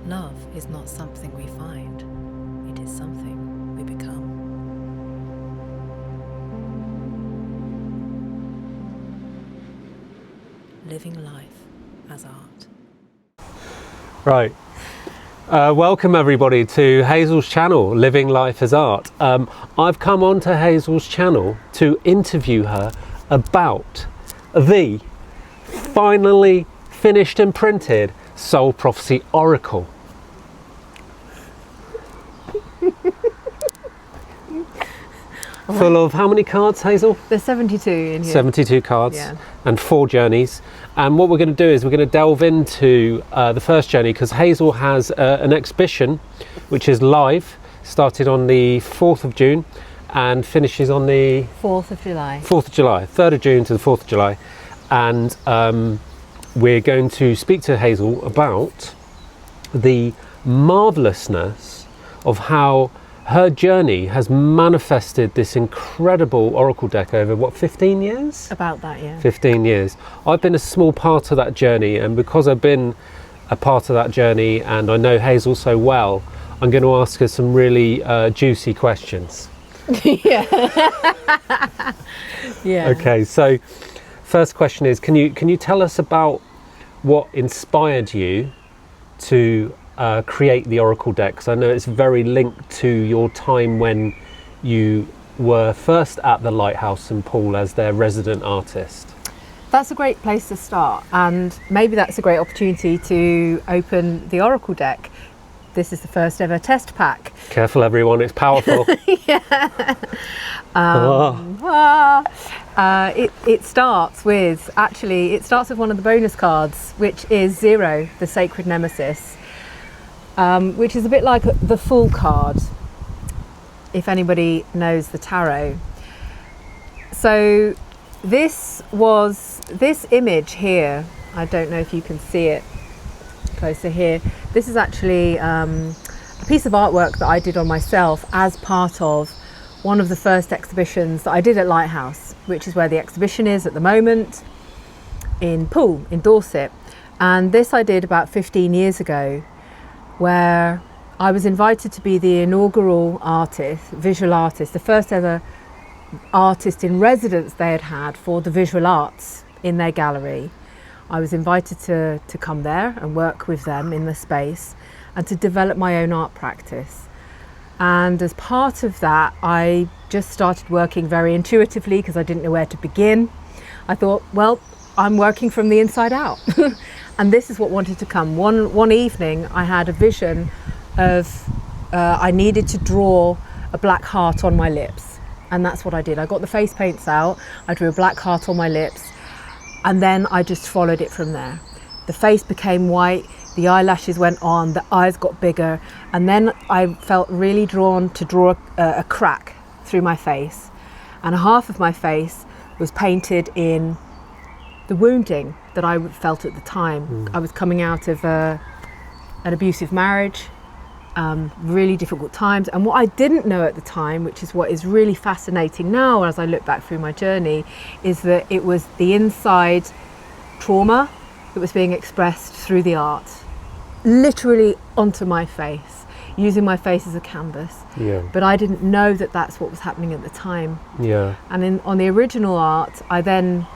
Love is not something we find, it is something we become. Living life as art. Right. Welcome everybody to Hazel's channel, Living Life as Art. I've come onto Hazel's channel to interview her about the finally finished and printed Soul Prophecy Oracle. Full of how many cards, Hazel? There's 72 in here. 72 cards, Yeah. and 4 journeys. And what we're going to do is we're going to delve into the first journey, because Hazel has an exhibition which is live, started on the 4th of June and finishes on the 4th of July. 4th of July, 3rd of June to the 4th of July. And we're going to speak to Hazel about the marvellousness of how her journey has manifested this incredible oracle deck over, what, 15 years? About that, yeah. 15 years. I've been a small part of that journey, and because I've been a part of that journey and I know Hazel so well, I'm going to ask her some really juicy questions. Yeah. Yeah. Okay, so first question is, can you tell us about what inspired you to create the oracle deck? Because I know it's very linked to your time when you were first at the Lighthouse St Paul as their resident artist. That's a great place to start, and maybe that's a great opportunity to open the oracle deck. This is the first ever test pack. Careful everyone, it's powerful. Yeah. It starts with one of the bonus cards, which is 0, the Sacred Nemesis, which is a bit like the Fool card, if anybody knows the tarot. So this image here, I don't know if you can see it closer here. This is actually a piece of artwork that I did on myself as part of one of the first exhibitions that I did at Lighthouse, which is where the exhibition is at the moment, in Poole, in Dorset. And this I did about 15 years ago, where I was invited to be the inaugural artist, visual artist, the first ever artist in residence they had for the visual arts in their gallery. I was invited to come there and work with them in the space and to develop my own art practice. And as part of that, I just started working very intuitively because I didn't know where to begin. I thought, well, I'm working from the inside out. And this is what wanted to come. One evening, I had a vision of I needed to draw a black heart on my lips. And that's what I did. I got the face paints out, I drew a black heart on my lips, and then I just followed it from there. The face became white, the eyelashes went on, the eyes got bigger, and then I felt really drawn to draw a crack through my face. And half of my face was painted in the wounding that I felt at the time. I was coming out of an abusive marriage, really difficult times. And what I didn't know at the time, which is what is really fascinating now as I look back through my journey, is that it was the inside trauma that was being expressed through the art, literally onto my face, using my face as a canvas. Yeah. But I didn't know that that's what was happening at the time. Yeah. And on the original art, I then,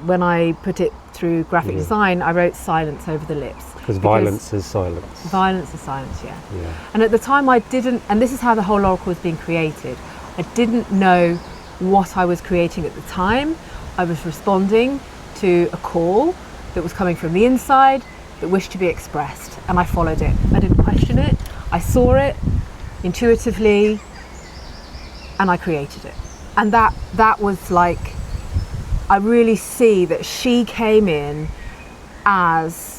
when I put it through graphic design, I wrote silence over the lips. Because violence is silence. Violence is silence, yeah. Yeah. And at the time I didn't, and this is how the whole oracle was being created, I didn't know what I was creating at the time. I was responding to a call that was coming from the inside that wished to be expressed, and I followed it. I didn't question it. I saw it intuitively and I created it. And that was like, I really see that she came in as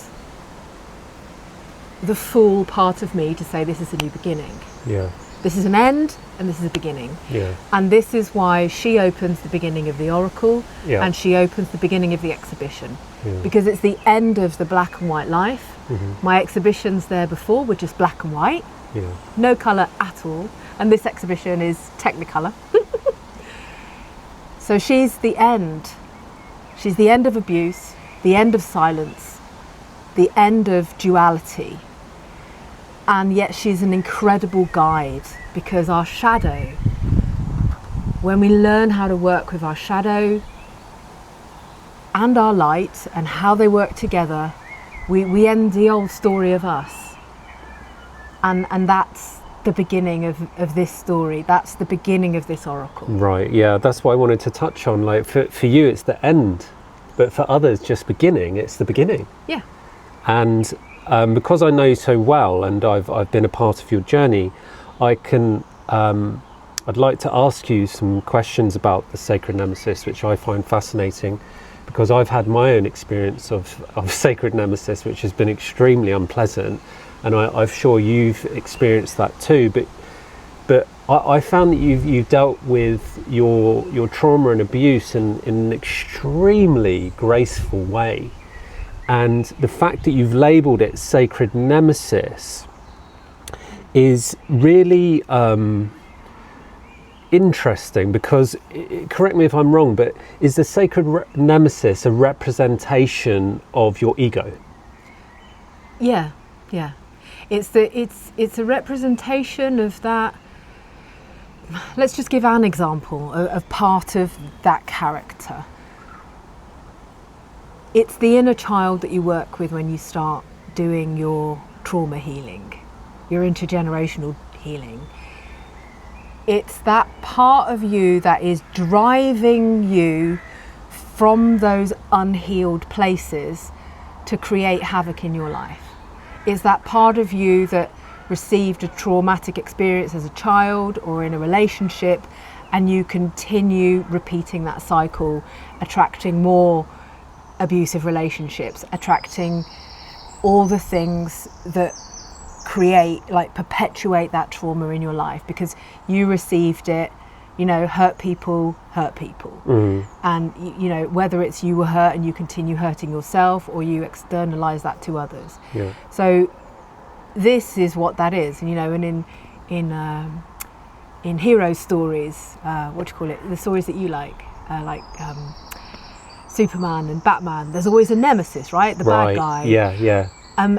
the full part of me to say, this is a new beginning. Yeah. This is an end and this is a beginning. Yeah. And this is why she opens the beginning of the oracle, Yeah. and she opens the beginning of the exhibition. Yeah. Because it's the end of the black and white life. Mhm. My exhibitions there before were just black and white, Yeah. no colour at all. And this exhibition is Technicolor. So she's the end. She's the end of abuse, the end of silence, the end of duality. And yet she's an incredible guide, because our shadow, when we learn how to work with our shadow and our light and how they work together, we end the old story of us. And that's the beginning of this story. That's the beginning of this oracle. Right, yeah, that's what I wanted to touch on. Like for you, it's the end, but for others, just beginning, it's the beginning. Yeah. And because I know you so well, and I've been a part of your journey, I can, I'd like to ask you some questions about the sacred nemesis, which I find fascinating, because I've had my own experience of sacred nemesis, which has been extremely unpleasant, and I'm sure you've experienced that too. But I found that you've dealt with your trauma and abuse in an extremely graceful way. And the fact that you've labelled it sacred nemesis is really interesting, because, correct me if I'm wrong, but is the sacred nemesis a representation of your ego? Yeah, yeah. It's a representation of that. Let's just give an example of part of that character. It's the inner child that you work with when you start doing your trauma healing, your intergenerational healing. It's that part of you that is driving you from those unhealed places to create havoc in your life. It's that part of you that received a traumatic experience as a child or in a relationship, and you continue repeating that cycle, attracting more abusive relationships, attracting all the things that create, like, perpetuate that trauma in your life, because you received it. You know, hurt people hurt people. And you know, whether it's you were hurt and you continue hurting yourself, or you externalize that to others. Yeah. So this is what that is. You know, and in hero stories, what do you call it, the stories that you like Superman and Batman, there's always a nemesis, right? The bad guy. Yeah.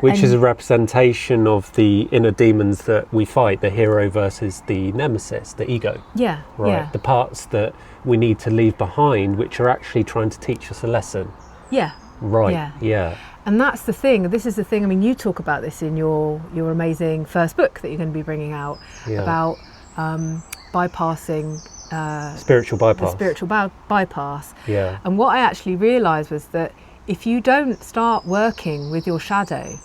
Which is a representation of the inner demons that we fight, the hero versus the nemesis, the ego. Yeah. Right. Yeah. The parts that we need to leave behind, which are actually trying to teach us a lesson. Yeah. Right. Yeah. And that's the thing. This is the thing. I mean, you talk about this in your amazing first book that you're going to be bringing out, about bypassing spiritual bypass. The spiritual bypass. Yeah. And what I actually realised was that if you don't start working with your shadow,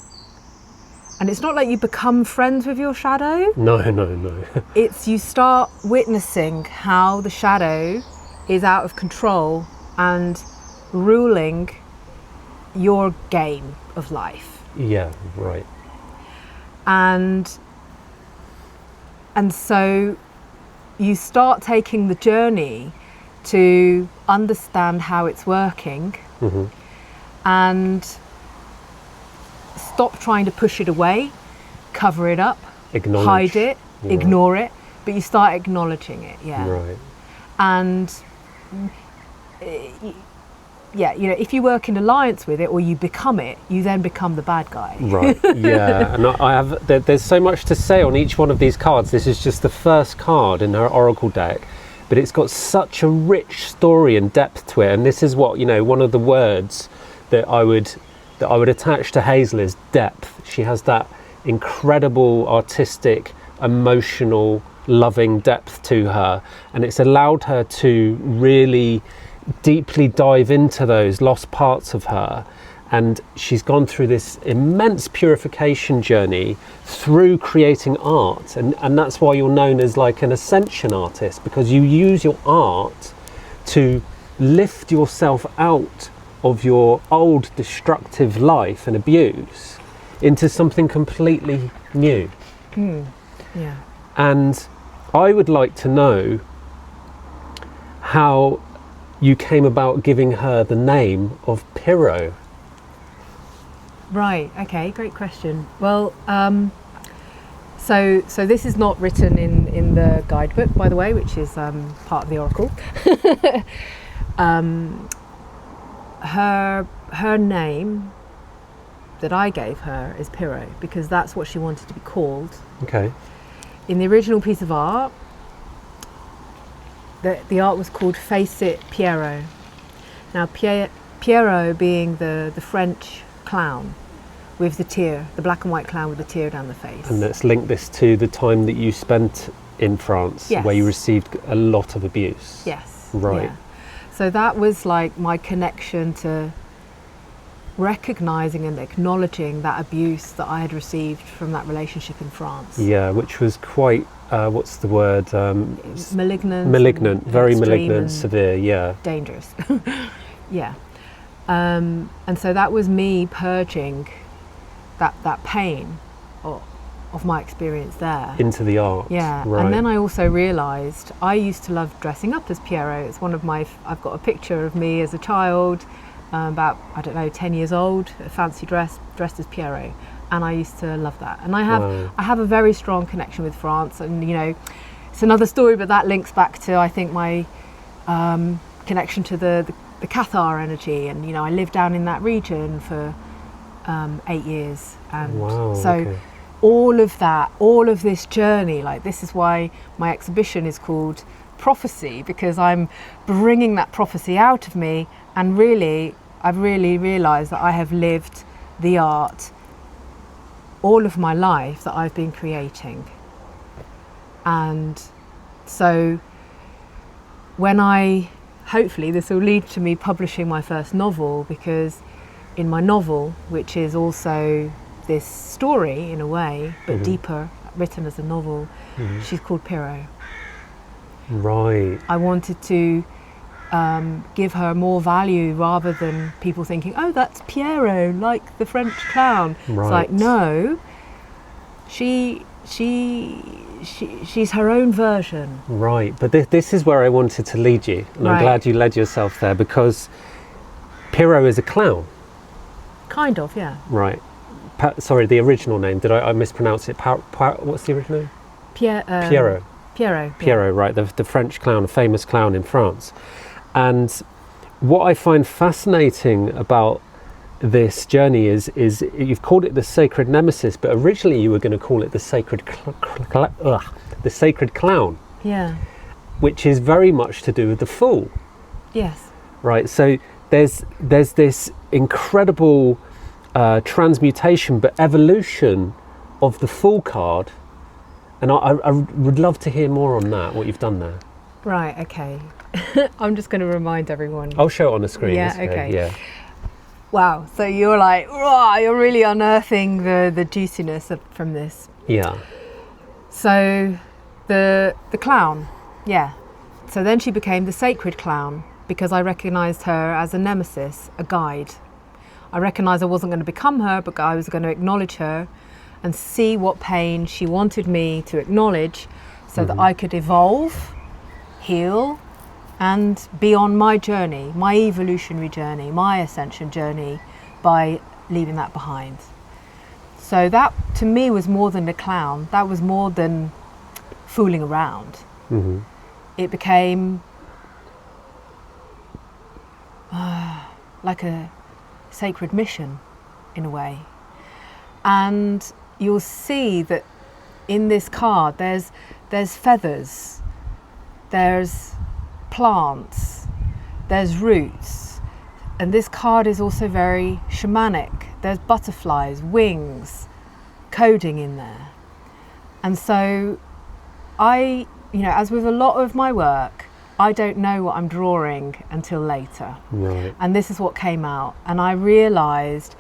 and it's not like you become friends with your shadow. No. It's you start witnessing how the shadow is out of control and ruling your game of life. Yeah, right. And so you start taking the journey to understand how it's working, and stop trying to push it away, cover it up, hide it, ignore it, but you start acknowledging it. Right. And you know, if you work in alliance with it, or you become it, you then become the bad guy. Right. Yeah. And I have there's so much to say on each one of these cards. This is just the first card in her oracle deck, but it's got such a rich story and depth to it. And this is what, you know, one of the words that I would attach to Hazel is depth. She has that incredible artistic, emotional, loving depth to her, and it's allowed her to really deeply dive into those lost parts of her. And she's gone through this immense purification journey through creating art, and that's why you're known as like an ascension artist, because you use your art to lift yourself out of your old destructive life and abuse into something completely new. Yeah. And I would like to know how you came about giving her the name of Pyrrho. Right. Okay. Great question. Well, so this is not written in the guidebook, by the way, which is part of the oracle. Her name that I gave her is Pierrot, because that's what she wanted to be called. Okay. In the original piece of art, the art was called Face It Pierrot. Now Pierrot being the French clown with the tear, the black and white clown with the tear down the face. And let's link this to the time that you spent in France, Yes. where you received a lot of abuse. Yes. Right. Yeah. So that was like my connection to recognizing and acknowledging that abuse that I had received from that relationship in France. Yeah, which was quite, what's the word? Malignant. Malignant, and very extreme malignant, and severe, yeah. dangerous. Yeah. And so that was me purging that pain of my experience there. Into the art. Yeah, Right. and then I also realised I used to love dressing up as Pierrot. It's one of my, I've got a picture of me as a child, about, I don't know, 10 years old, a fancy dress, dressed as Pierrot. And I used to love that. And I have a very strong connection with France. And, you know, it's another story, but that links back to, I think, my connection to the Cathar energy. And, you know, I lived down in that region for 8 years. And Wow, so okay. all of that, all of this journey, like this is why my exhibition is called Prophecy, because I'm bringing that prophecy out of me. And really, I've really realised that I have lived the art all of my life that I've been creating. And so when hopefully this will lead to me publishing my first novel, because in my novel, which is also this story in a way, but deeper, written as a novel, she's called Pierrot. Right. I wanted to give her more value rather than people thinking, oh, that's Pierrot, like the French clown. Right. It's like, no, she's her own version. Right, but this is where I wanted to lead you, and I'm Right. glad you led yourself there, because Pierrot is a clown. Kind of, yeah. Right. Sorry, the original name, did I mispronounce it? What's the original name? Pierrot. Pierrot. Yeah. Right, the French clown, a famous clown in France. And what I find fascinating about this journey is you've called it the sacred nemesis, but originally you were going to call it the sacred the sacred clown, Yeah. which is very much to do with the fool. Yes. Right, so there's this incredible transmutation but evolution of the fool card, and I would love to hear more on that, what you've done there. Right, okay. I'm just going to remind everyone. I'll show it on the screen. Yeah, it's okay. Yeah. Wow, so you're like, "Rah," you're really unearthing the juiciness from this. Yeah. So the clown, yeah. So then she became the sacred clown, because I recognised her as a nemesis, a guide. I recognised I wasn't going to become her, but I was going to acknowledge her and see what pain she wanted me to acknowledge, so that I could evolve, heal, and be on my journey, my evolutionary journey, my ascension journey, by leaving that behind. So that, to me, was more than a clown. That was more than fooling around. It became like a sacred mission, in a way. And you'll see that in this card, there's feathers, there's plants, there's roots, and this card is also very shamanic. There's butterflies, wings, coding in there. And so I, you know, as with a lot of my work, I don't know what I'm drawing until later. Right. And this is what came out. And I realised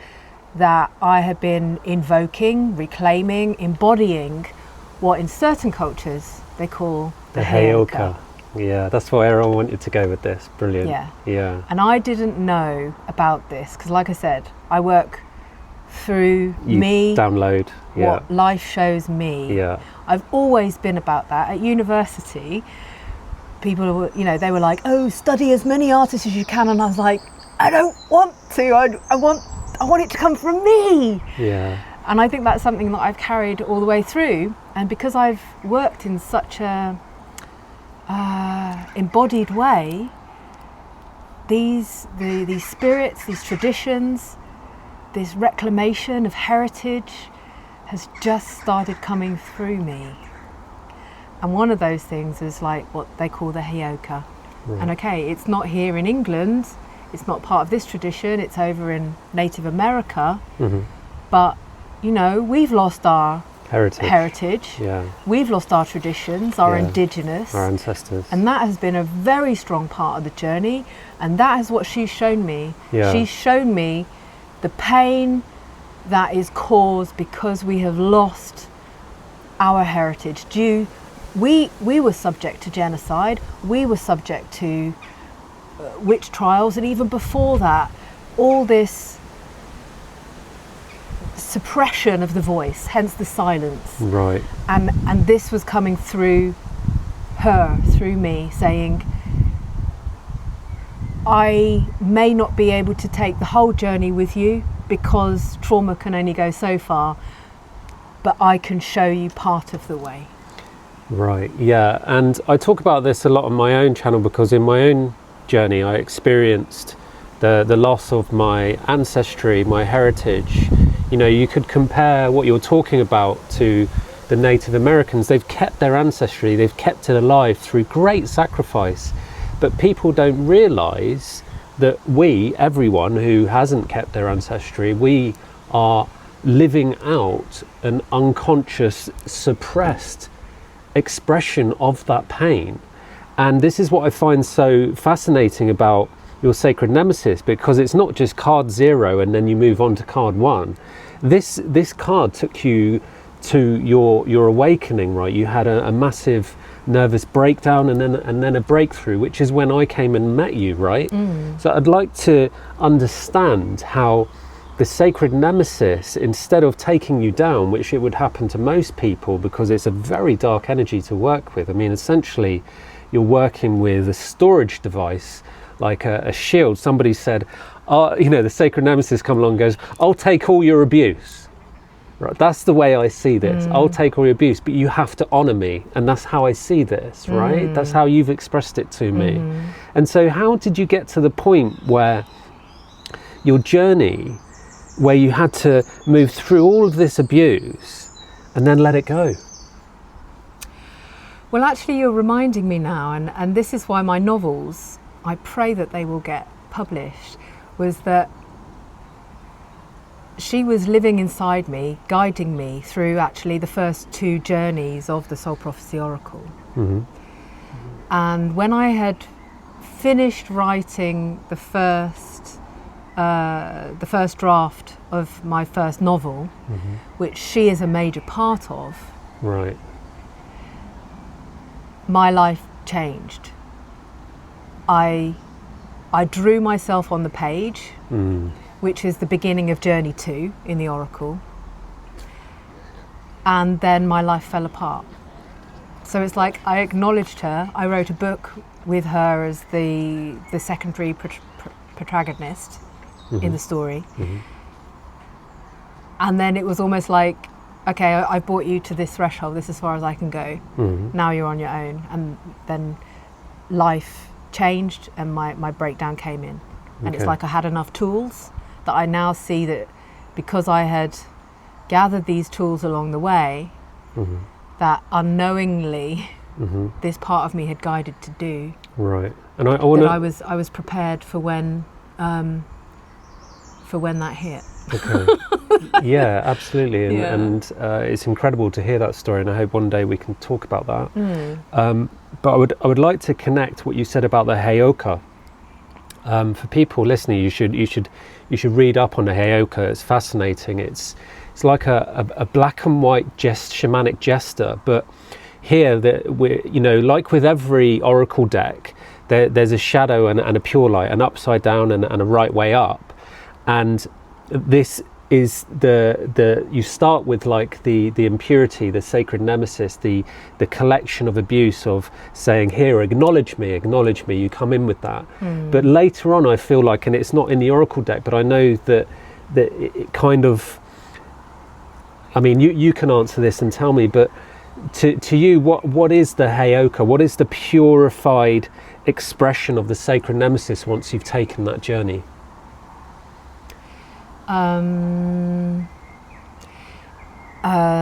that I had been invoking, reclaiming, embodying what in certain cultures they call the heyoka. Yeah, that's where I wanted to go with this. Brilliant. Yeah. Yeah. And I didn't know about this because, like I said, I work through You me, download. Yeah. what life shows me. Yeah. I've always been about that. At university, people were, you know, they were like, oh, study as many artists as you can. And I was like, I don't want to. I want it to come from me. Yeah. And I think that's something that I've carried all the way through. And because I've worked in such a embodied way, these spirits, these traditions, this reclamation of heritage has just started coming through me. And one of those things is like what they call the Heyoka. Right. And okay, it's not here in England, it's not part of this tradition, it's over in Native America, but you know, we've lost our heritage. Yeah. We've lost our traditions, our Yeah. indigenous, Our ancestors. and that has been a very strong part of the journey, and that is what she's shown me. Yeah. She's shown me the pain that is caused because we have lost our heritage. We were subject to genocide, we were subject to witch trials, and even before that, all this suppression of the voice, hence the silence. Right. And this was coming through her, through me, saying, I may not be able to take the whole journey with you because trauma can only go so far, but I can show you part of the way. Right, yeah, and I talk about this a lot on my own channel because in my own journey I experienced the loss of my ancestry, my heritage. You know, you could compare what you're talking about to the Native Americans. They've kept their ancestry, they've kept it alive through great sacrifice, but people don't realise that everyone who hasn't kept their ancestry, we are living out an unconscious, suppressed expression of that pain. And this is what I find so fascinating about your sacred nemesis, because it's not just card 0 and then you move on to card 1. This card took you to your awakening, right? You had a massive nervous breakdown and then a breakthrough, which is when I came and met you, right? So I'd like to understand how the sacred nemesis, instead of taking you down, which it would happen to most people because it's a very dark energy to work with. I mean, essentially, you're working with a storage device, like a shield. Somebody said, you know, the sacred nemesis come along and goes, I'll take all your abuse. Right, that's the way I see this. I'll take all your abuse, but you have to honor me. And that's how I see this, right? That's how you've expressed it to me. And so how did you get to the point where your journey, where you had to move through all of this abuse and then let it go? Well, actually, you're reminding me now, and this is why my novels, I pray that they will get published, was that she was living inside me, guiding me through actually the first 2 journeys of the Soul Prophecy Oracle. And when I had finished writing the first draft of my first novel, which she is a major part of, Right. my life changed. I drew myself on the page, which is the beginning of journey 2 in the Oracle, and then my life fell apart. So it's like I acknowledged her. I wrote a book with her as the secondary protagonist in the story, and then it was almost like, okay, I brought you to this threshold, this is as far as I can go. Now you're on your own. And then life changed and my breakdown came in. And it's Okay. like I had enough tools that I now see that because I had gathered these tools along the way, that unknowingly this part of me had guided to do, Right. And I want that to... I was prepared for when that hit. Okay. Yeah, absolutely. And, Yeah. and it's incredible to hear that story, and I hope one day we can talk about that. But I would like to connect what you said about the Heyoka. For people listening, you should read up on the Heyoka. It's fascinating. It's like a black and white shamanic jester, but here we're, you know, like with every oracle deck, there's a shadow and a pure light, an upside down and a right way up. And this is you start with like the impurity, the sacred nemesis, the collection of abuse, of saying, here, acknowledge me, you come in with that. But later on, I feel like, and it's not in the oracle deck, but I know that it kind of, I mean, you can answer this and tell me, but to you, what is the Heyoka? What is the purified expression of the sacred nemesis once you've taken that journey?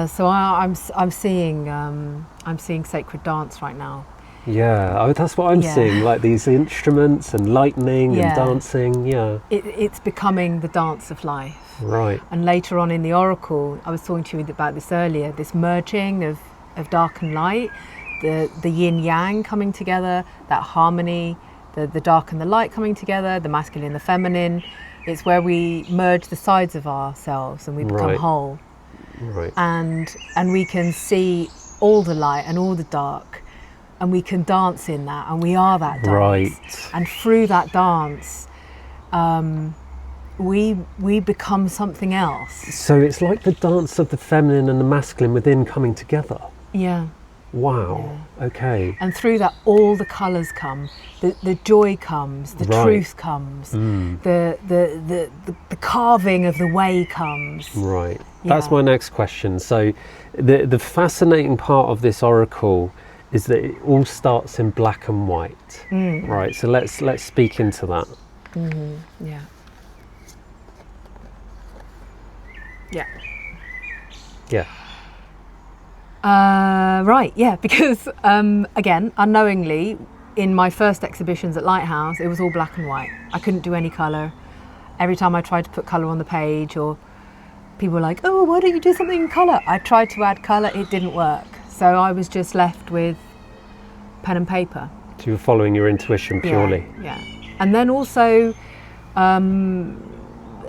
So I'm seeing sacred dance right now. Yeah, that's what I'm Yeah. seeing, like these instruments and lightning and Yeah. dancing. Yeah, It's becoming the dance of life. right. And later on in the oracle, I was talking to you about this earlier, this merging of dark and light, the yin yang coming together, that harmony, the dark and the light coming together, the masculine and the feminine. It's where we merge the sides of ourselves and we become Right. whole. Right. And we can see all the light and all the dark, and we can dance in that, and we are that dance. Right. And through that dance, we become something else. So it's like the dance of the feminine and the masculine within coming together. Yeah. Wow. Okay. And through that, all the colours come. The joy comes. The Right. truth comes. The carving of the way comes. Right. That's Yeah. my next question. So the fascinating part of this oracle is that it all starts in black and white. Right. So let's speak into that. Yeah. Yeah. Yeah. Right, yeah, because again, unknowingly, in my first exhibitions at Lighthouse, it was all black and white. I couldn't do any colour. Every time I tried to put colour on the page, or people were like, oh, why don't you do something in colour? I tried to add colour, it didn't work. So I was just left with pen and paper. So you're following your intuition purely. Yeah. And then also,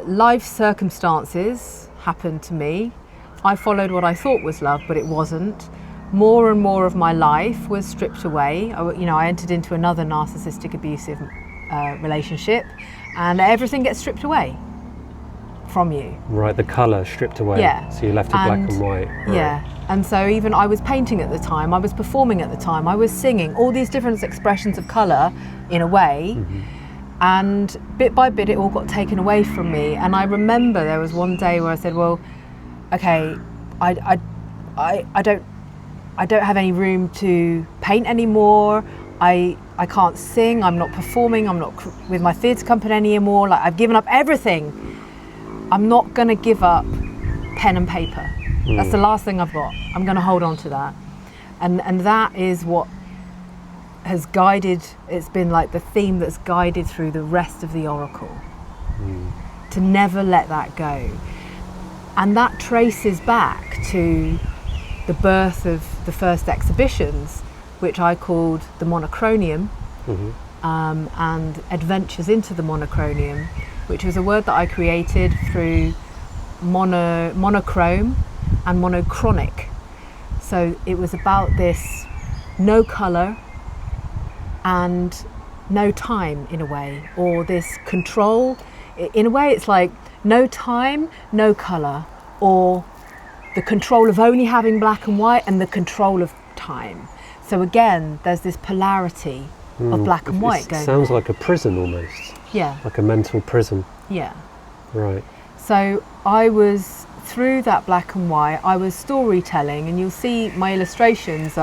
life circumstances happened to me. I followed what I thought was love, but it wasn't. More and more of my life was stripped away. I entered into another narcissistic, abusive relationship, and everything gets stripped away from you. Right. The colour stripped away. Yeah. So you're left with black and white. Right. Yeah. And so even I was painting at the time, I was performing at the time, I was singing, all these different expressions of colour in a way. And bit by bit, it all got taken away from me. And I remember there was one day where I said, well, okay, I don't have any room to paint anymore. I can't sing. I'm not performing. I'm not with my theatre company anymore. Like, I've given up everything. I'm not going to give up pen and paper. That's the last thing I've got. I'm going to hold on to that, and that is what has guided. It's been like the theme that's guided through the rest of the oracle. To never let that go. And that traces back to the birth of the first exhibitions, which I called the monochronium, and adventures into the monochronium, which was a word that I created through monochrome and monochronic. So it was about this no colour and no time, in a way, or this control. In a way, it's like no time, no colour, or the control of only having black and white and the control of time. So again, there's this polarity of black and white going on. Sounds like a prison almost. Yeah, Like a mental prison. yeah. Right. So I was, through that black and white, I was storytelling, and you'll see my illustrations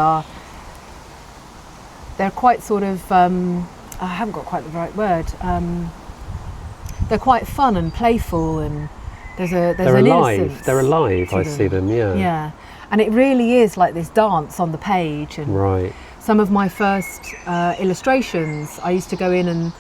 they're quite sort of, I haven't got quite the right word, they're quite fun and playful, and there's They're an alive. innocence They're alive. to I see them. Yeah. Yeah, and it really is like this dance on the page. And Right. some of my first illustrations, I used to go in and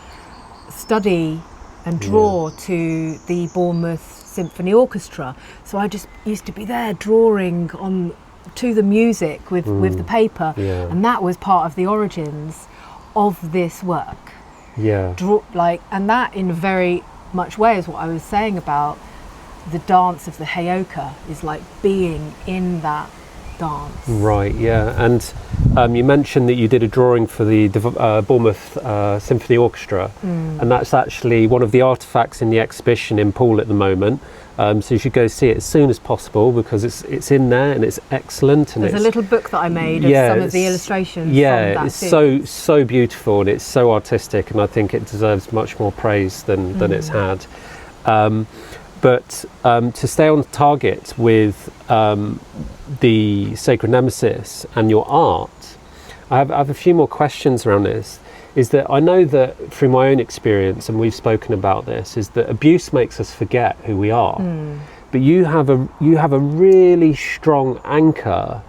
study and draw to the Bournemouth Symphony Orchestra. So I just used to be there drawing on to the music with the paper, Yeah. and that was part of the origins of this work. Yeah. And that in a very much way is what I was saying about the dance of the Heyoka, is like being in that dance. Right. Yeah. And you mentioned that you did a drawing for the Bournemouth Symphony Orchestra, and that's actually one of the artefacts in the exhibition in Poole at the moment. So you should go see it as soon as possible, because it's in there and it's excellent. And There's a little book that I made of some of the illustrations. Yeah, from that it's so beautiful, and it's so artistic, and I think it deserves much more praise than it's had. But to stay on target with the Sacred Nemesis and your art, I have a few more questions around this. is that I know that through my own experience, and we've spoken about this, is that abuse makes us forget who we are. But you have a really strong anchor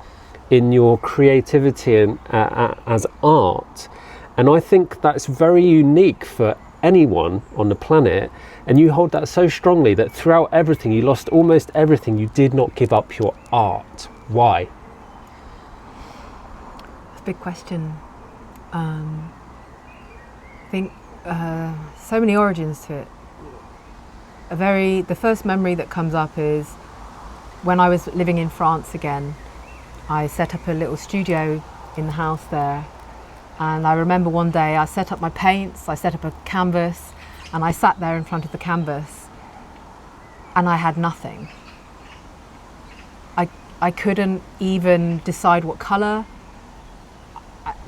in your creativity and as art, and I think that's very unique for anyone on the planet. And you hold that so strongly that throughout everything, you lost almost everything, you did not give up your art. Why? It's a big question. I think so many origins to it. The first memory that comes up is when I was living in France again. I set up a little studio in the house there, and I remember one day I set up my paints, I set up a canvas, and I sat there in front of the canvas and I had nothing. I couldn't even decide what colour.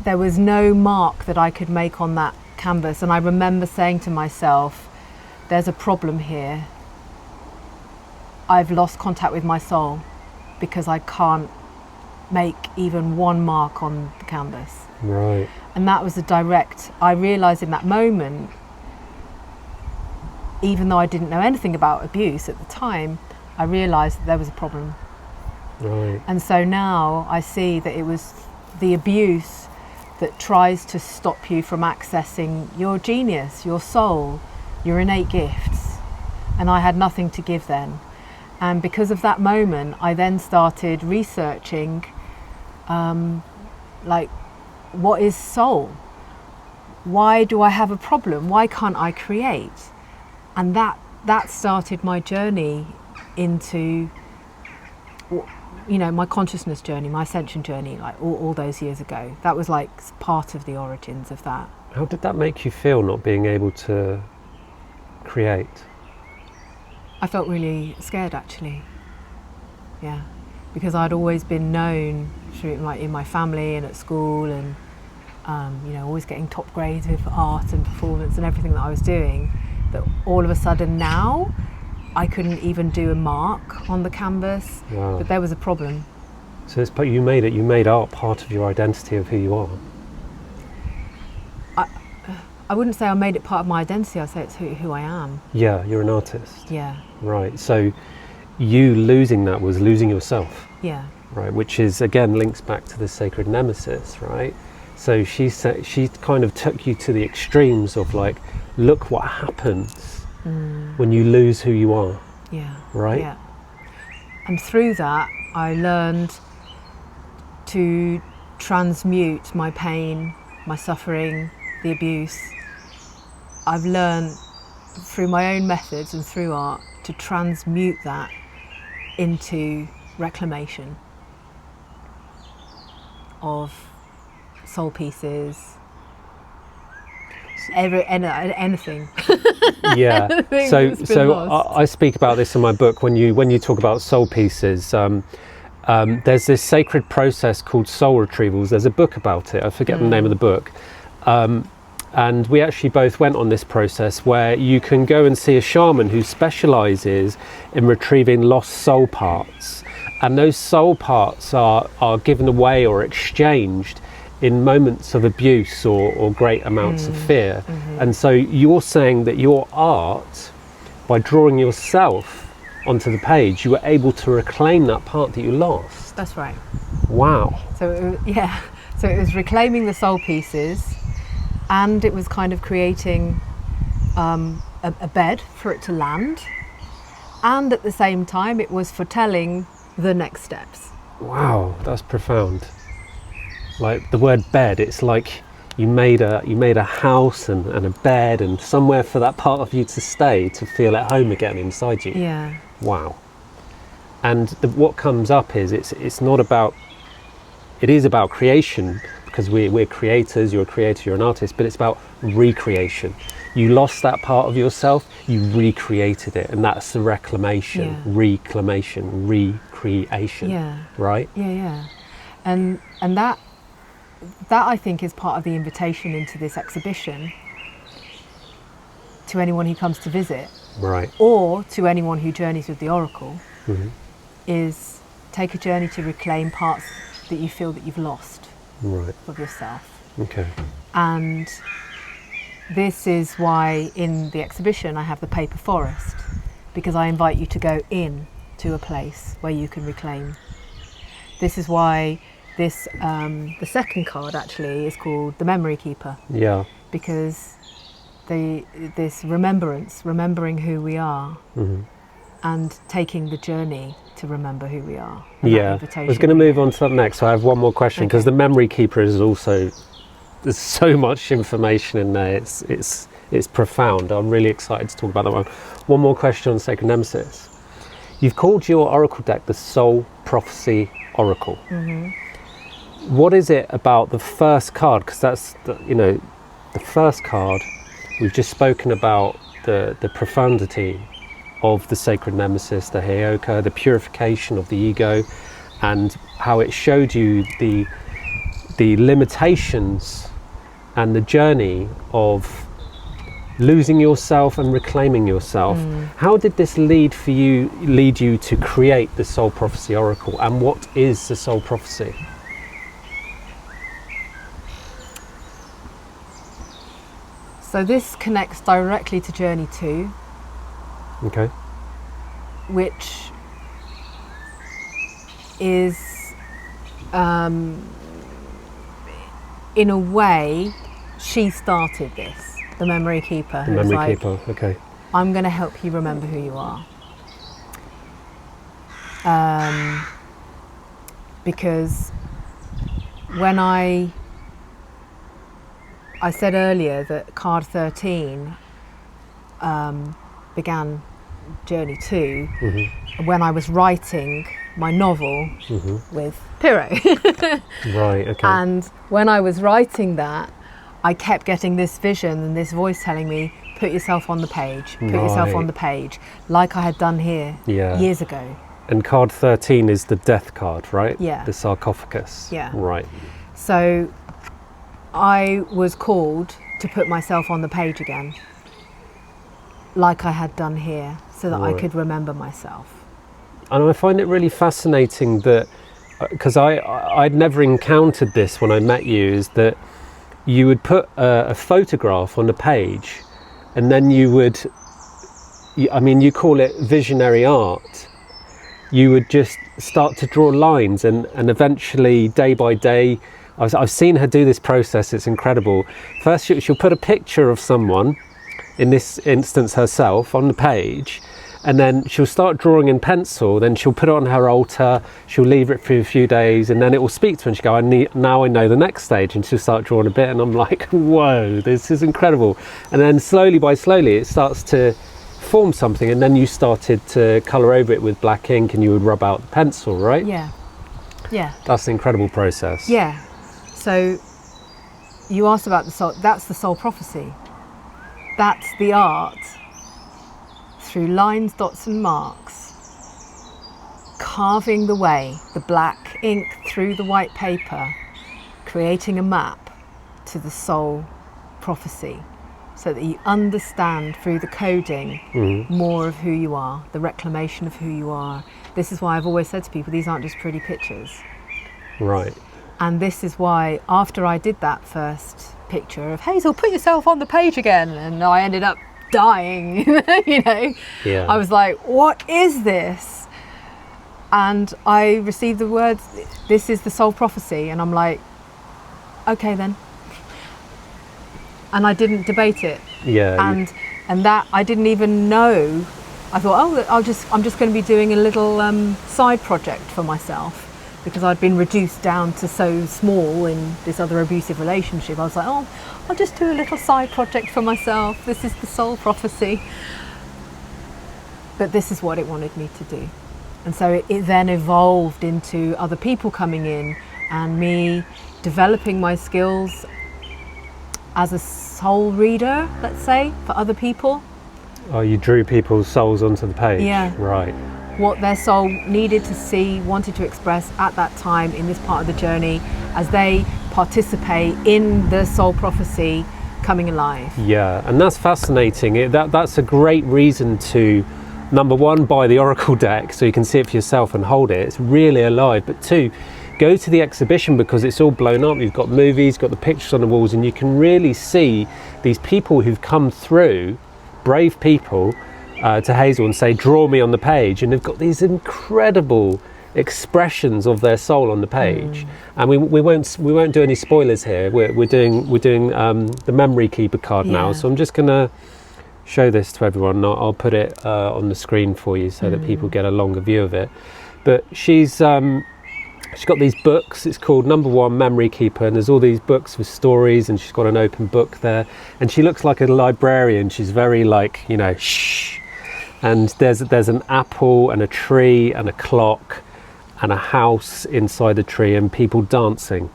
There was no mark that I could make on that canvas, and I remember saying to myself, there's a problem here. I've lost contact with my soul because I can't make even one mark on the canvas. Right. And that was I realised in that moment, even though I didn't know anything about abuse at the time, I realised that there was a problem. Right. And so now I see that it was the abuse that tries to stop you from accessing your genius, your soul, your innate gifts. And I had nothing to give then. And because of that moment, I then started researching, what is soul? Why do I have a problem? Why can't I create? And that started my journey into, my consciousness journey, my ascension journey, like all those years ago. That was like part of the origins of that. How did that make you feel, not being able to create? I felt really scared, actually. Yeah, because I'd always been known through in my family and at school, and always getting top grades with art and performance and everything that I was doing. That all of a sudden now, I couldn't even do a mark on the canvas. Wow. But there was a problem. So you made art part of your identity of who you are. I wouldn't say I made it part of my identity. I'd say it's who I am. Yeah, you're an artist. Yeah. Right. So you losing that was losing yourself. Yeah. Right. Which is again links back to the sacred nemesis. Right. So she kind of took you to the extremes of like, look what happens when you lose who you are. Yeah. Right. Yeah. And through that, I learned to transmute my pain, my suffering, the abuse. I've learned through my own methods and through art to transmute that into reclamation of soul pieces, anything. Yeah. Anything So that's been lost. I speak about this in my book. When you talk about soul pieces, there's this sacred process called soul retrievals. There's a book about it. I forget the name of the book. And we actually both went on this process where you can go and see a shaman who specializes in retrieving lost soul parts. And those soul parts are given away or exchanged in moments of abuse or great amounts of fear. And so you're saying that your art, by drawing yourself onto the page, you were able to reclaim that part that you lost. That's right. Wow. So it was reclaiming the soul pieces, and it was kind of creating a bed for it to land, and at the same time it was foretelling the next steps. Wow, that's profound. Like the word bed, it's like you made a house and a bed and somewhere for that part of you to stay, to feel at home again inside you. Yeah. Wow. And what comes up is it is about creation, because we're creators. You're a creator, you're an artist, but it's about recreation. You lost that part of yourself, you recreated it, and that's the reclamation, reclamation, recreation. Yeah. Right? Yeah. And that I think is part of the invitation into this exhibition to anyone who comes to visit, Right. or to anyone who journeys with the Oracle, is take a journey to reclaim parts that you feel that you've lost Right. of yourself. Okay. And this is why in the exhibition I have the paper forest, because I invite you to go in to a place where you can reclaim. This is why this the second card actually is called the memory keeper. Yeah. Because this remembering who we are, and taking the journey to remember who we are. Yeah, I was going to move on to that next. So I have one more question, because the memory keeper is also, there's so much information in there. It's profound. I'm really excited to talk about that one. One more question on Sacred Nemesis. You've called your oracle deck the Soul Prophecy Oracle. What is it about the first card? Because that's the first card. We've just spoken about the profundity of the sacred nemesis, the Heyoka, the purification of the ego, and how it showed you the limitations and the journey of losing yourself and reclaiming yourself. How did this lead you to create the Soul Prophecy Oracle, and what is the Soul Prophecy? So this connects directly to Journey 2. Okay. Which is, in a way, she started this, the memory keeper. The memory keeper, okay. I'm going to help you remember who you are. Because when I said earlier that card 13 began Journey 2 when I was writing my novel with Piro. Right, okay. And when I was writing that, I kept getting this vision and this voice telling me, put yourself on the page, put yourself on the page, like I had done here years ago. And card 13 is the death card, right? Yeah. The sarcophagus. Yeah. Right. So I was called to put myself on the page again, like I had done here, so that I could remember myself. And I find it really fascinating that, because I'd never encountered this when I met you, is that you would put a photograph on the page, and then you call it visionary art. You would just start to draw lines, and eventually, day by day, I've seen her do this process. It's incredible. First, she'll put a picture of someone, in this instance herself, on the page, and then she'll start drawing in pencil. Then she'll put it on her altar, she'll leave it for a few days, and then it will speak to her and she'll go, now I know the next stage, and she'll start drawing a bit, and I'm like, whoa, this is incredible. And then slowly it starts to form something, and then you started to colour over it with black ink, and you would rub out the pencil, right? Yeah. That's an incredible process. Yeah. So you asked about the soul. That's the soul prophecy. That's the art, through lines, dots and marks, carving the way, the black ink through the white paper, creating a map to the soul prophecy, so that you understand through the coding more of who you are, the reclamation of who you are. This is why I've always said to people, these aren't just pretty pictures. Right. And this is why, after I did that first picture of Hazel, put yourself on the page again, and I ended up dying, Yeah. I was like, what is this? And I received the words, this is the soul prophecy, and I'm like, okay then. And I didn't debate it. Yeah. And that I didn't even know. I thought, I'm just going to be doing a little side project for myself, because I'd been reduced down to so small in this other abusive relationship. I was like, I'll just do a little side project for myself. This is the soul prophecy. But this is what it wanted me to do. And so it then evolved into other people coming in, and me developing my skills as a soul reader, let's say, for other people. Oh, you drew people's souls onto the page? Yeah. Right. What their soul needed to see, wanted to express at that time in this part of the journey, as they participate in the soul prophecy coming alive. Yeah, and that's fascinating. That's a great reason to, number one, buy the Oracle deck so you can see it for yourself and hold it. It's really alive. But two, go to the exhibition because it's all blown up. You've got movies, got the pictures on the walls, and you can really see these people who've come through, brave people, to Hazel and say, draw me on the page, and they've got these incredible expressions of their soul on the page. And we won't do any spoilers here. We're doing the memory keeper card now, so I'm just gonna show this to everyone. I'll put it on the screen for you so that people get a longer view of it. But she's got these books. It's called Number One Memory Keeper, and there's all these books with stories, and she's got an open book there, and she looks like a librarian. She's very like, you know, shh. And there's an apple and a tree and a clock and a house inside the tree and people dancing.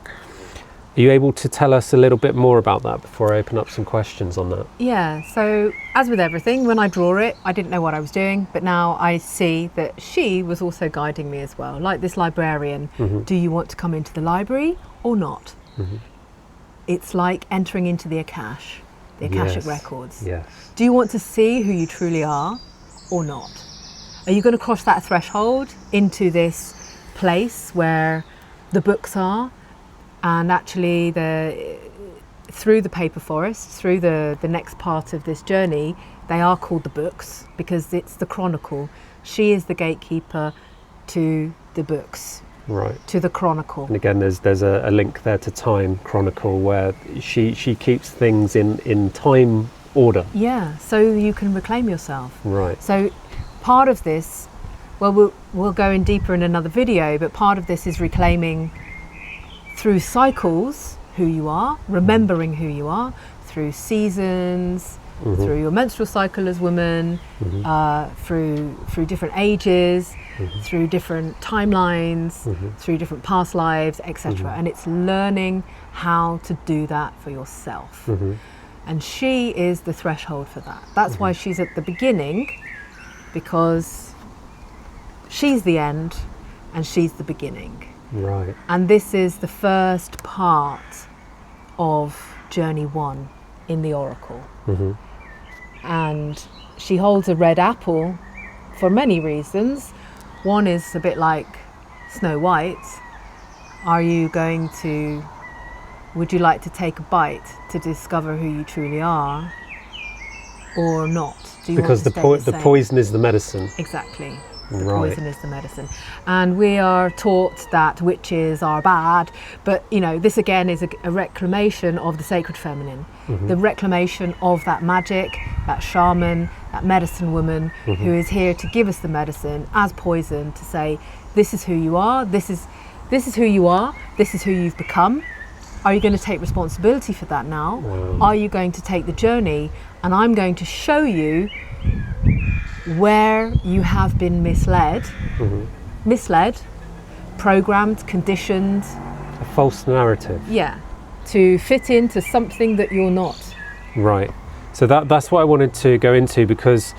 Are you able to tell us a little bit more about that before I open up some questions on that? Yeah, so as with everything, when I draw it, I didn't know what I was doing, but now I see that she was also guiding me as well. Like this librarian, do you want to come into the library or not? It's like entering into the Akashic records. Yes. Do you want to see who you truly are or not? Are you going to cross that threshold into this place where the books are, and actually through the paper forest, through the next part of this journey, they are called the books because it's the chronicle. She is the gatekeeper to the books, right? To the chronicle. And again, there's a link there to Time Chronicle where she keeps things in time order. Yeah, so you can reclaim yourself. Right. So part of this, well, we'll go in deeper in another video, but part of this is reclaiming through cycles who you are, remembering who you are, through seasons, through your menstrual cycle as women, through different ages, through different timelines, through different past lives, etc. And it's learning how to do that for yourself. And she is the threshold for that. That's why she's at the beginning, because she's the end and she's the beginning. Right. And this is the first part of Journey 1 in the Oracle. And she holds a red apple for many reasons. One is a bit like Snow White. Would you like to take a bite to discover who you truly are or not? Do you Because want to the poison is the medicine. Exactly. The Right. poison is the medicine. And we are taught that witches are bad, but you know, this again is a reclamation of the sacred feminine, the reclamation of that magic, that shaman, that medicine woman who is here to give us the medicine as poison, to say, this is who you are, this is who you are, this is who you've become. Are you going to take responsibility for that now? Wow. Are you going to take the journey? And I'm going to show you where you have been misled, programmed, conditioned. A false narrative. Yeah, to fit into something that you're not. Right. So that's what I wanted to go into, because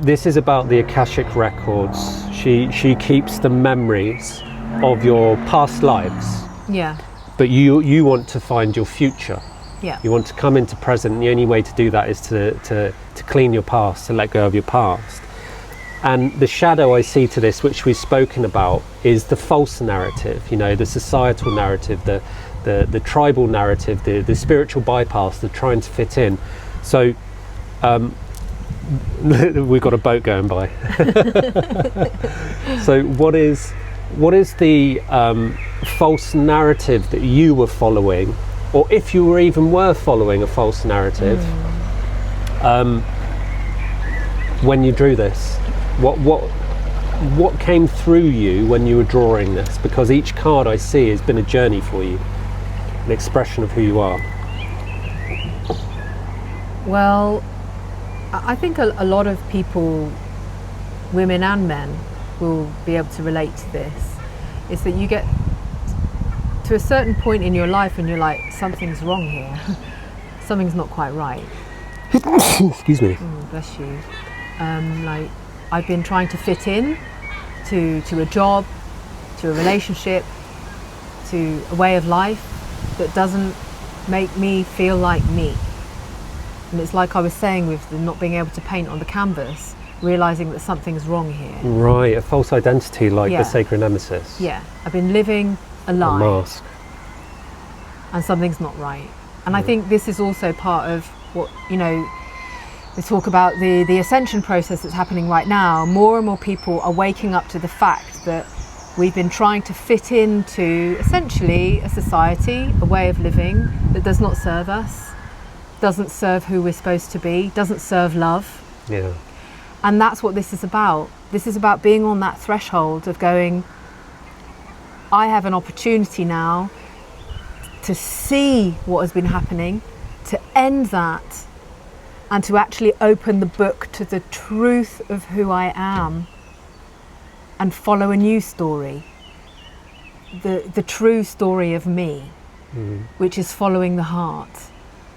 this is about the Akashic records. She keeps the memories of your past lives. Yeah. But you want to find your future. Yeah. You want to come into present, and the only way to do that is to clean your past, to let go of your past. And the shadow I see to this, which we've spoken about, is the false narrative, you know, the societal narrative, the tribal narrative, the spiritual bypass, the trying to fit in. So we've got a boat going by. So what is the false narrative that you were following, or if you were following a false narrative, when you drew this? What came through you when you were drawing this? Because each card I see has been a journey for you, an expression of who you are. Well, I think a lot of people, women and men, will be able to relate to this. Is that you get to a certain point in your life and you're like, something's wrong here. Something's not quite right. Excuse me. Bless you. Like, I've been trying to fit in to a job, to a relationship, to a way of life that doesn't make me feel like me. And it's like I was saying with the not being able to paint on the canvas, realizing that something's wrong here. Right, a false identity like the sacred nemesis. Yeah, I've been living a lie, mask. and something's not right. And I think this is also part of what, you know, we talk about the ascension process that's happening right now. More and more people are waking up to the fact that we've been trying to fit into essentially a society, a way of living that does not serve us, doesn't serve who we're supposed to be, doesn't serve love. Yeah. And that's what this is about. This is about being on that threshold of going, I have an opportunity now to see what has been happening, to end that, and to actually open the book to the truth of who I am and follow a new story, the true story of me, which is following the heart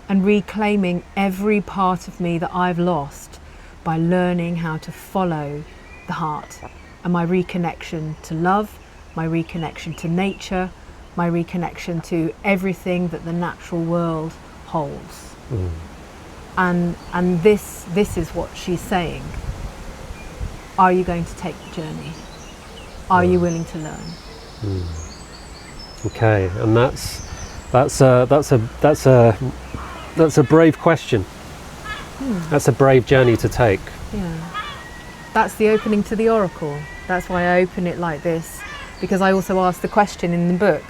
and reclaiming every part of me that I've lost by learning how to follow the heart and my reconnection to love, my reconnection to nature, my reconnection to everything that the natural world holds. And this is what she's saying. Are you going to take the journey? Are you willing to learn? Okay, and that's a brave question. That's a brave journey to take. Yeah. That's the opening to the oracle. That's why I open it like this, because I also ask the question in the book,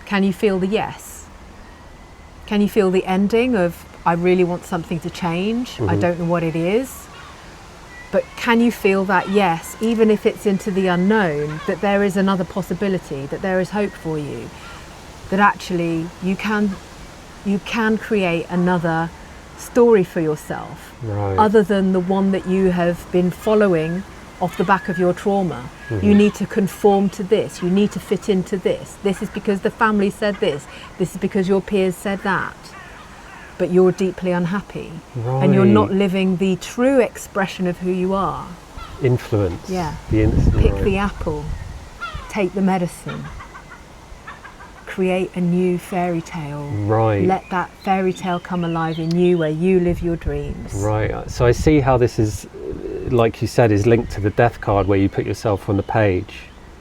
can you feel the yes? Can you feel the ending of, I really want something to change, I don't know what it is, but can you feel that yes, even if it's into the unknown, that there is another possibility, that there is hope for you, that actually you can create another story for yourself, Right. other than the one that you have been following off the back of your trauma. You need to conform to this, you need to fit into this. This is because the family said this is because your peers said that. But you're deeply unhappy, and you're not Right. living the true expression of who you are. Influence. Yeah. The Pick right. the apple, take the medicine, create a new fairy tale. Right. Let that fairy tale come alive in you, where you live your dreams. Right. So I see how this is, like you said, is linked to the death card where you put yourself on the page,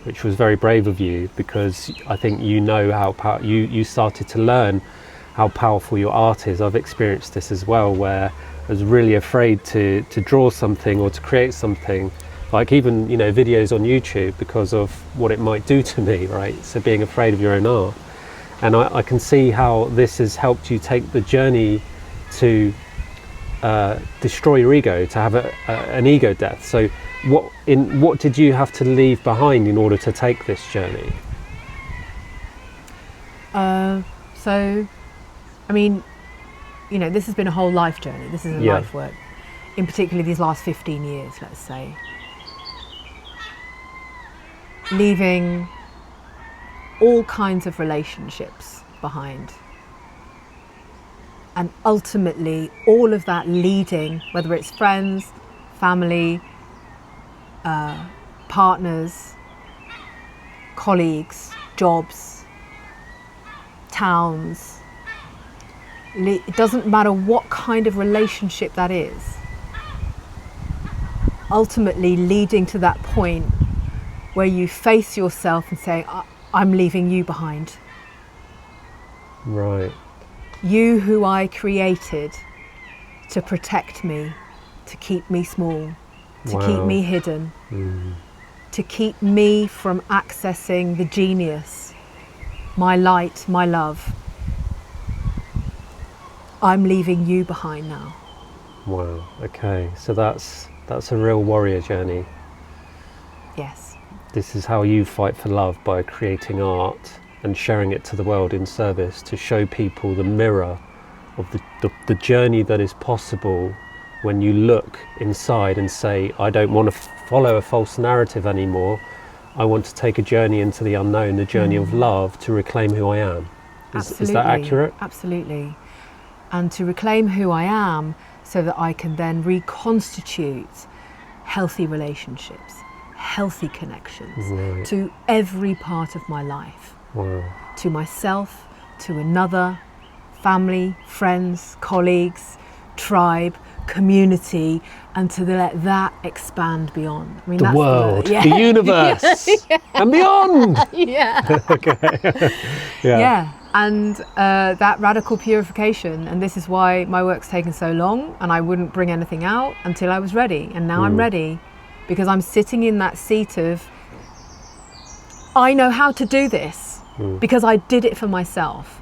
which was very brave of you, because I think you know how you started to learn how powerful your art is. I've experienced this as well, where I was really afraid to draw something or to create something, like even, you know, videos on YouTube, because of what it might do to me, right? So being afraid of your own art. And I can see how this has helped you take the journey to destroy your ego, to have an ego death. So what did you have to leave behind in order to take this journey? So, I mean, you know, this has been a whole life journey. This is a Yeah. life work. In particular, these last 15 years, let's say. Leaving all kinds of relationships behind. And ultimately, all of that leading, whether it's friends, family, partners, colleagues, jobs, towns. It doesn't matter what kind of relationship that is. Ultimately leading to that point where you face yourself and say, I'm leaving you behind. Right. You who I created to protect me, to keep me small, to keep Wow. me hidden, to keep me from accessing the genius, my light, my love. I'm leaving you behind now. Wow. Okay. So that's a real warrior journey. Yes. This is how you fight for love, by creating art and sharing it to the world in service, to show people the mirror of the journey that is possible when you look inside and say, I don't want to follow a false narrative anymore. I want to take a journey into the unknown, the journey of love, to reclaim who I am. Is that accurate? Absolutely. And to reclaim who I am so that I can then reconstitute healthy relationships, healthy connections Right. to every part of my life, Wow. to myself, to another, family, friends, colleagues, tribe, community, and to let that expand beyond. I mean, The that's world, yeah. the universe, and beyond. Yeah. Yeah. And that radical purification, and this is why my work's taken so long, and I wouldn't bring anything out until I was ready. And now I'm ready, because I'm sitting in that seat of, I know how to do this, because I did it for myself.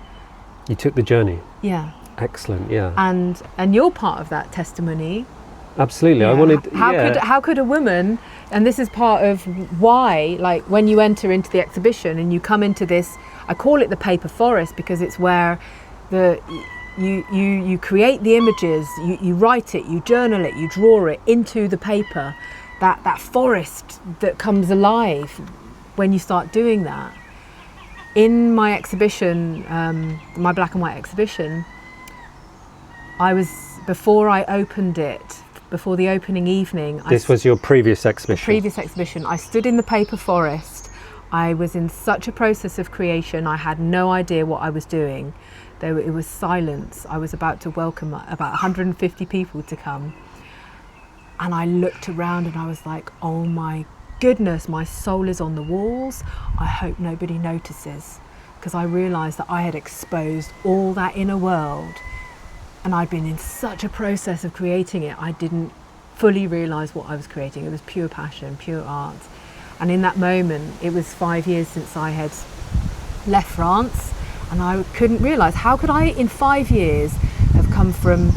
You took the journey. Yeah. Excellent. Yeah. And you're part of that testimony. Absolutely. Yeah. I wanted. How could a woman, and this is part of why, like when you enter into the exhibition and you come into this, I call it the paper forest, because it's where you create the images, you write it, you journal it, you draw it into the paper, that forest that comes alive when you start doing that. In my exhibition, my black and white exhibition, before I opened it, before the opening evening. This was your previous exhibition? I stood in the paper forest. I was in such a process of creation. I had no idea what I was doing. It was silence. I was about to welcome about 150 people to come. And I looked around and I was like, oh my goodness, my soul is on the walls. I hope nobody notices. Because I realised that I had exposed all that inner world. And I'd been in such a process of creating it, I didn't fully realise what I was creating. It was pure passion, pure art. And in that moment, it was 5 years since I had left France, and I couldn't realise, how could I in 5 years have come from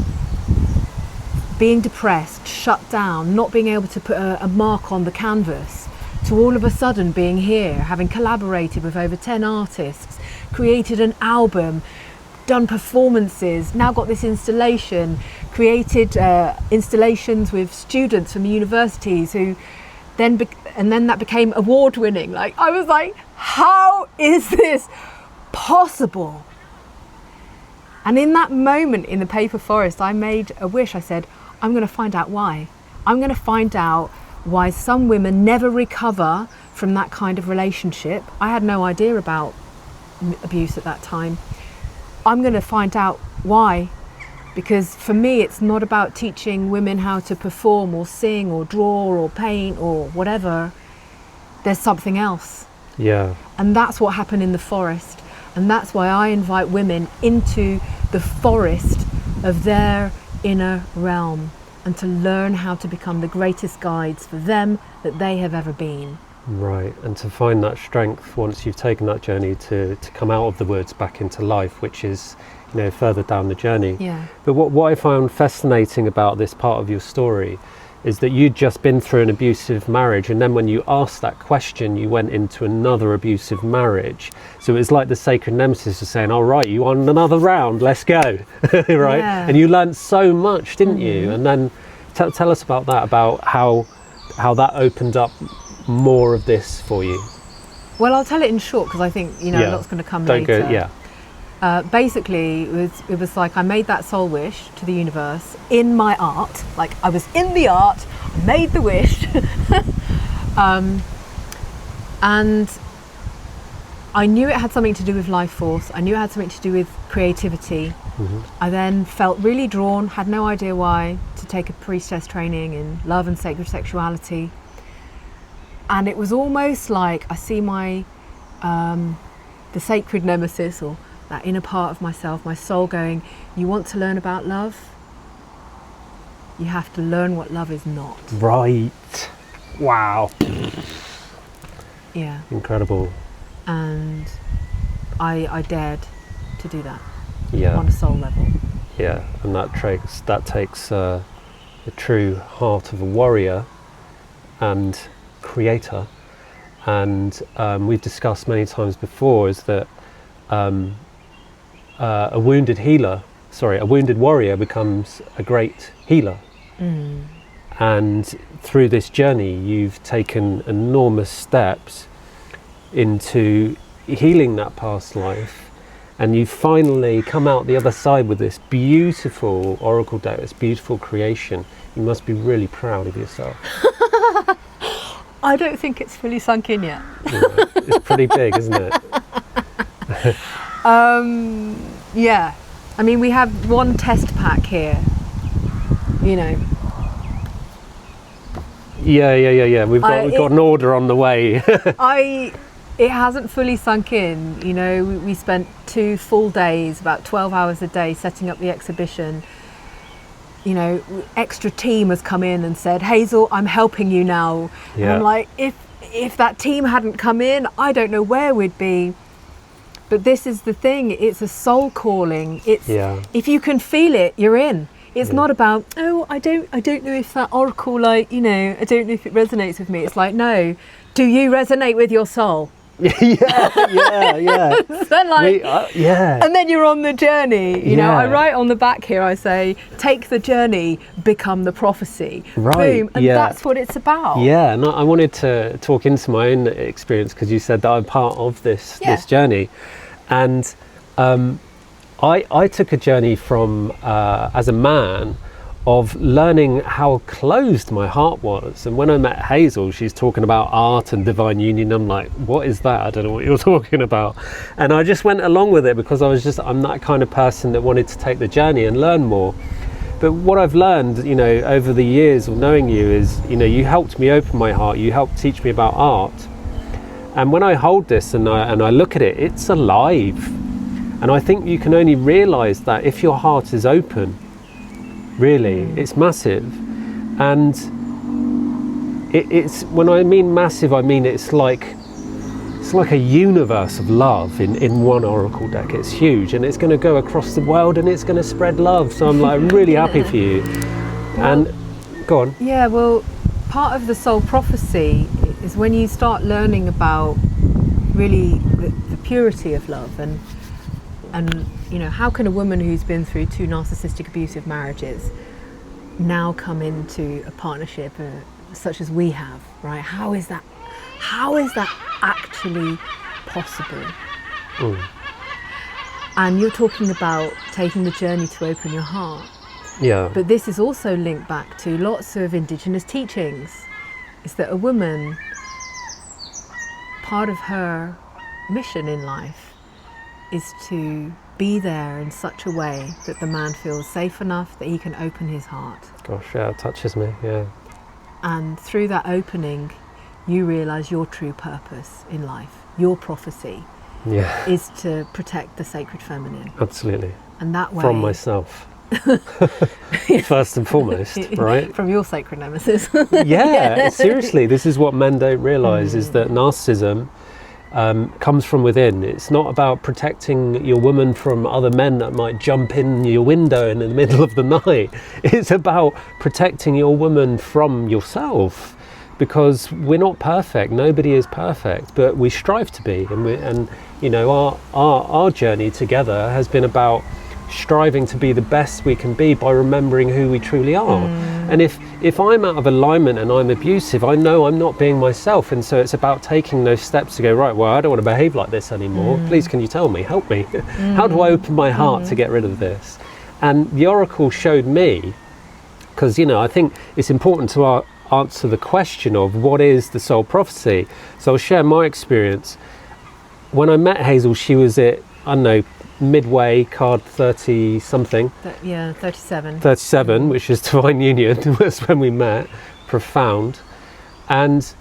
being depressed, shut down, not being able to put a mark on the canvas, to all of a sudden being here, having collaborated with over 10 artists, created an album, done performances, now got this installation, created installations with students from universities who then that became award winning. Like, I was like, how is this possible? And in that moment in the paper forest, I made a wish. I said, I'm going to find out why. I'm going to find out why some women never recover from that kind of relationship. I had no idea about abuse at that time. I'm going to find out why, because for me it's not about teaching women how to perform or sing or draw or paint or whatever. There's something else. Yeah. And that's what happened in the forest. And that's why I invite women into the forest of their inner realm, and to learn how to become the greatest guides for them that they have ever been. Right, and to find that strength once you've taken that journey to come out of the woods back into life, which is, you know, further down the journey. Yeah. But what I found fascinating about this part of your story is that you'd just been through an abusive marriage, and then when you asked that question, you went into another abusive marriage. So it was like the sacred nemesis was saying, all right, you want another round, let's go. Right? Yeah. And you learned so much, didn't you? And then tell us about that, about how that opened up more of this for you. Well, I'll tell it in short, because I think, you know, a lot's going to come later. Don't go, yeah. Basically, it was like I made that soul wish to the universe in my art. Like, I was in the art, I made the wish. And I knew it had something to do with life force. I knew it had something to do with creativity. I then felt really drawn, had no idea why, to take a priestess training in love and sacred sexuality. And it was almost like I see my, the sacred nemesis, or that inner part of myself, my soul going, you want to learn about love? You have to learn what love is not. Right. Wow. Yeah. Incredible. And I dared to do that. Yeah. On a soul level. Yeah, and that takes the true heart of a warrior and creator. And we've discussed many times before is that a wounded warrior becomes a great healer. And through this journey, you've taken enormous steps into healing that past life. And you finally come out the other side with this beautiful oracle deck, this beautiful creation. You must be really proud of yourself. I don't think it's fully sunk in yet. Yeah, it's pretty big, isn't it? Yeah. I mean, we have one test pack here you know. Yeah. We've got an order on the way. It hasn't fully sunk in, you know. We spent 2 full days, about 12 hours a day, setting up the exhibition. You know, extra team has come in and said, Hazel, I'm helping you now. Yeah. And I'm like, if that team hadn't come in, I don't know where we'd be. But this is the thing, it's a soul calling. It's if you can feel it, you're in. It's not about, oh, I don't know if that oracle, like, you know, I don't know if it resonates with me. It's like, no, do you resonate with your soul? yeah. So like, and then you're on the journey. You know, I write on the back here, I say, take the journey, become the prophecy. Right. Boom, and that's what it's about. Yeah, and I wanted to talk into my own experience, because you said that I'm part of this journey. And I took a journey from, as a man, of learning how closed my heart was. And when I met Hazel, she's talking about art and divine union. I'm like, what is that? I don't know what you're talking about. And I just went along with it, because I'm that kind of person that wanted to take the journey and learn more. But what I've learned, you know, over the years of knowing you is, you know, you helped me open my heart. You helped teach me about art. And when I hold this and I look at it, it's alive. And I think you can only realize that if your heart is open. Really, it's massive. And it's when I mean massive, I mean it's like a universe of love in one oracle deck. It's huge, and it's going to go across the world, and it's going to spread love. So I'm like really happy for you. And go on. Yeah, well, part of the soul prophecy is when you start learning about really the purity of love, and you know, how can a woman who's been through 2 narcissistic abusive marriages now come into a partnership such as we have, right? How is that actually possible? And you're talking about taking the journey to open your heart. Yeah. But this is also linked back to lots of indigenous teachings. Is that a woman, part of her mission in life is to be there in such a way that the man feels safe enough that he can open his heart. Gosh, yeah, it touches me, yeah. And through that opening, you realise your true purpose in life, your prophecy, is to protect the sacred feminine. Absolutely. And that way... From myself. First and foremost, right? From your sacred nemesis. Seriously, this is what men don't realise, is that narcissism comes from within. It's not about protecting your woman from other men that might jump in your window in the middle of the night. It's about protecting your woman from yourself, because we're not perfect. Nobody is perfect, but we strive to be. And you know, our journey together has been about striving to be the best we can be by remembering who we truly are. And if I'm out of alignment and I'm abusive, I know I'm not being myself, and so it's about taking those steps to go, right, well, I don't want to behave like this anymore. Please, can you tell me, help me? How do I open my heart to get rid of this? And the oracle showed me, because, you know, I think it's important to answer the question of what is the soul prophecy. So I'll share my experience. When I met Hazel, she was at, I don't know, midway, card 30 something. 37, which is divine union, was when we met. Profound. And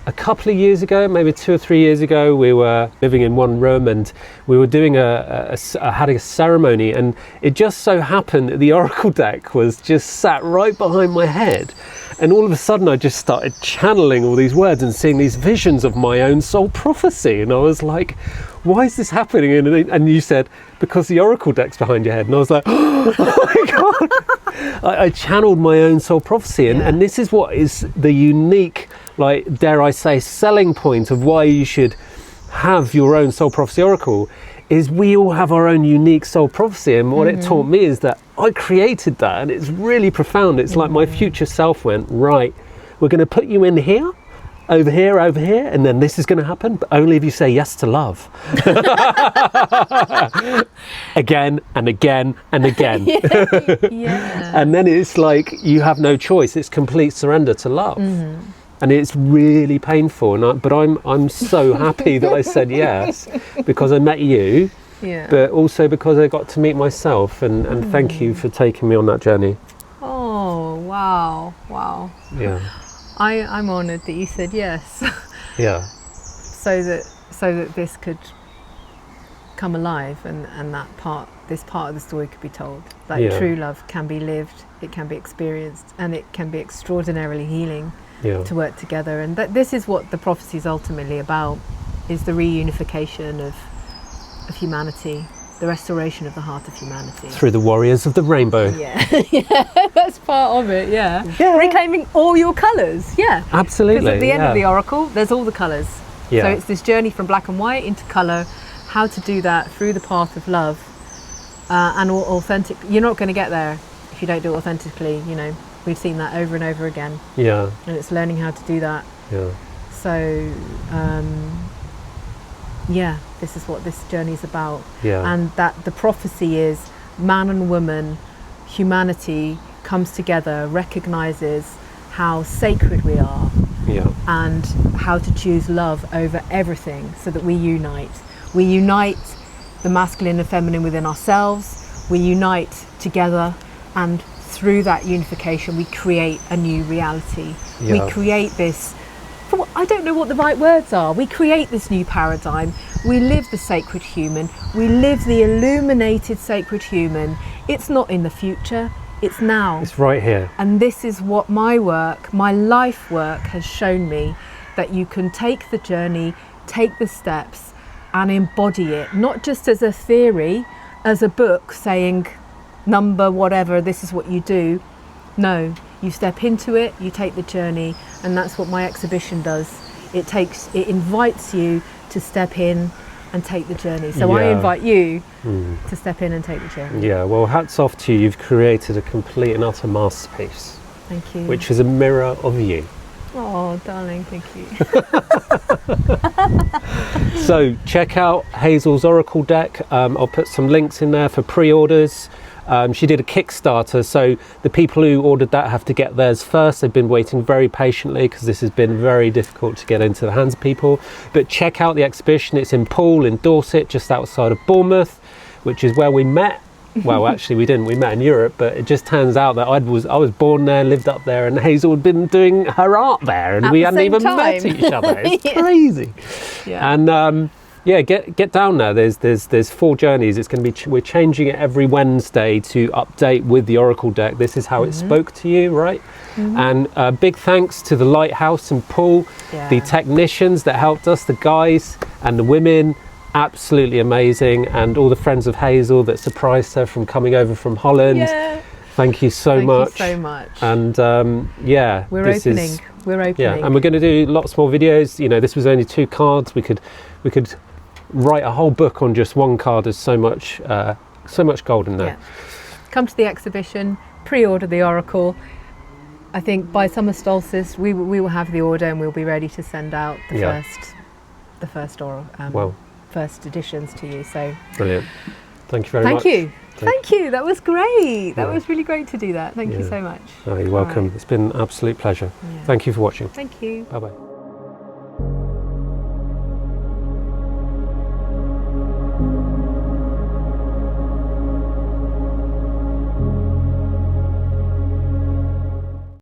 a couple of years ago, maybe 2 or 3 years ago, we were living in one room, and we were doing had a ceremony, and it just so happened that the oracle deck was just sat right behind my head. And all of a sudden I just started channeling all these words and seeing these visions of my own soul prophecy. And I was like, why is this happening? And you said, because the oracle deck's behind your head. And I was like, oh my God. I channeled my own soul prophecy. And this is what is the unique, like, dare I say, selling point of why you should have your own soul prophecy oracle, is we all have our own unique soul prophecy. And what it taught me is that I created that, and it's really profound. It's like my future self went, right, we're going to put you in here, over here, and then this is going to happen, but only if you say yes to love. Again and again and again. And then it's like you have no choice. It's complete surrender to love. And it's really painful, but I'm so happy that I said yes, because I met you, but also because I got to meet myself, and thank you for taking me on that journey. Oh, Wow. Wow. Yeah. I'm honoured that you said yes. Yeah. so that this could come alive, and this part of the story could be told. Like Yeah. true love can be lived, it can be experienced, and it can be extraordinarily healing Yeah. to work together. And this is what the prophecy is ultimately about, is the reunification of humanity, the restoration of the heart of humanity. Through the warriors of the rainbow. Yeah, yeah, that's part of it. Yeah, Yeah. reclaiming all your colours. Yeah, Absolutely. because at the end of yeah. the oracle, there's all the colours. Yeah. So it's this journey from black and white into colour. How to do that through the path of love and authentic. You're not going to get there if you don't do it authentically. You know, we've seen that over and over again. Yeah. And it's learning how to do that. Yeah. So, yeah, this is what this journey is about. Yeah. And that the prophecy is man and woman, humanity comes together, recognises how sacred we are, Yeah. and how to choose love over everything, so that we unite. We unite the masculine and feminine within ourselves. We unite together, and through that unification, we create a new reality. Yeah. We create this. I don't know what the right words are. We create this new paradigm. We live the sacred human. We live the illuminated sacred human. It's not in the future. It's now. It's right here. And this is what my work, my life work, has shown me, that you can take the journey, take the steps, and embody it, not just as a theory, as a book saying number whatever, this is what you do. No, you step into it, you take the journey, and that's what my exhibition does. It invites you to step in and take the journey. So I Yeah. invite you to step in and take the journey. Yeah. Well, hats off to you. You've created a complete and utter masterpiece, Thank you. which is a mirror of you. Oh, darling, thank you. So check out Hazel's Oracle deck. I'll put some links in there for pre-orders. She did a Kickstarter, so the people who ordered that have to get theirs first. They've been waiting very patiently because this has been very difficult to get into the hands of people. But check out the exhibition. It's in Poole in Dorset, just outside of Bournemouth, which is where we met. Well, actually we didn't, we met in Europe, but it just turns out that I was born there, lived up there, and Hazel had been doing her art there, and At we the hadn't same even time. met each other. It's Yeah. crazy. Yeah. And yeah, get down there. There's 4 journeys. It's going to be we're changing it every Wednesday to update with the Oracle deck. This is how it spoke to you, right? And big thanks to the Lighthouse and Poole, the Yeah. technicians that helped us, the guys and the women. Absolutely amazing, and all the friends of Hazel that surprised her from coming over from Holland. Yeah. Thank you so Thank much. you so much. And yeah, We're this opening. is We're opening. yeah, and we're going to do lots more videos. You know, this was only 2 cards. We could write a whole book on just one card. There's so much gold in there. Yeah. Come to the exhibition, pre-order the Oracle. I think by summer solstice we will have the order, and we'll be ready to send out the Yeah. first editions to you. So Brilliant. Thank you very much. Thank you. That was great. That Yeah. was really great to do that. Thank you Yeah. so much. Oh, you're welcome. All right. It's been an absolute pleasure. Yeah. Thank you for watching. Thank you. Bye bye.